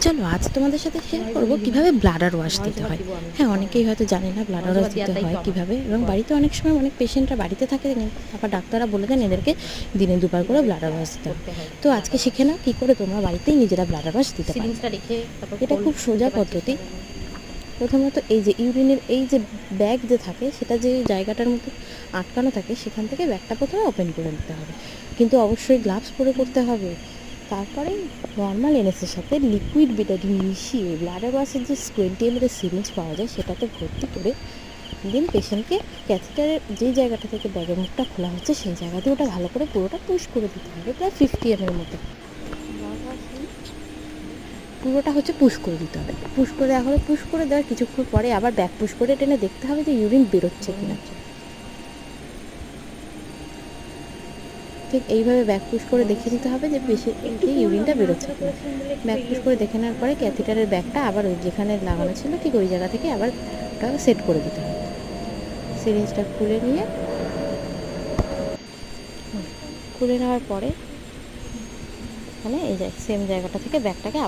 চলো আজ তোমাদের সাথে শেয়ার করবো কীভাবে ব্লাডার ওয়াশ দিতে হয়। হ্যাঁ, অনেকেই হয়তো জানে না ব্লাডার ওয়াশ দিতে হয় কীভাবে, এবং বাড়িতে অনেক সময় অনেক পেশেন্টরা বাড়িতে থাকে, আবার ডাক্তাররা বলে দেন এদেরকে দিনে দুবার করে ব্লাডার ওয়াশ দিতে হয়। তো আজকে শিখে নাও কী করে তোমরা বাড়িতেই নিজেরা ব্লাডার ওয়াশ দিতে পারো। এটা খুব সোজা পদ্ধতি। প্রথমত এই যে ইউরিনের এই যে ব্যাগ যে থাকে, সেটা যে জায়গাটার মতো আটকানো থাকে, সেখান থেকে ব্যাগটা প্রথমে ওপেন করে নিতে হবে, কিন্তু অবশ্যই গ্লাভস পরে করতে হবে। তারপরে নর্মাল এনএসের সাথে লিকুইড বেটাডিন মিশিয়ে ব্লাডার ওয়াশের যে 20 ml সিরিঞ্জ পাওয়া যায় সেটাতে ভর্তি করে দেন পেশেন্টকে ক্যাথেটারের যেই জায়গাটা থেকে ব্যাগের মুখটা খোলা হচ্ছে সেই জায়গাতে ওটা ভালো করে পুরোটা পুশ করে দিতে হবে, প্রায় 50 ml মতো। পুরোটা হচ্ছে পুশ করে দিতে হবে। পুশ করে দেওয়া হলে পুশ করে দেওয়ার কিছুক্ষণ পরে আবার ব্যাক পুশ করে টেনে দেখতে হবে যে ইউরিন বেরোচ্ছে কিনা। ঠিক এইভাবে ব্যাক পুশ করে দেখে নিতে হবে যে যে ইউরিনটা বেরোচ্ছে কিনা। ব্যাক পুশ করে দেখে নেওয়ার পরে ক্যাথেটারের ব্যাগটা আবার ওই যেখানে লাগানো ছিল ঠিক ওই জায়গা থেকে আবার ওটা সেট করে দিতে হবে। সিরিঞ্জটা খুলে নেওয়ার পরে মানে এই যে সেম জায়গাটা থেকে ব্যাগটাকে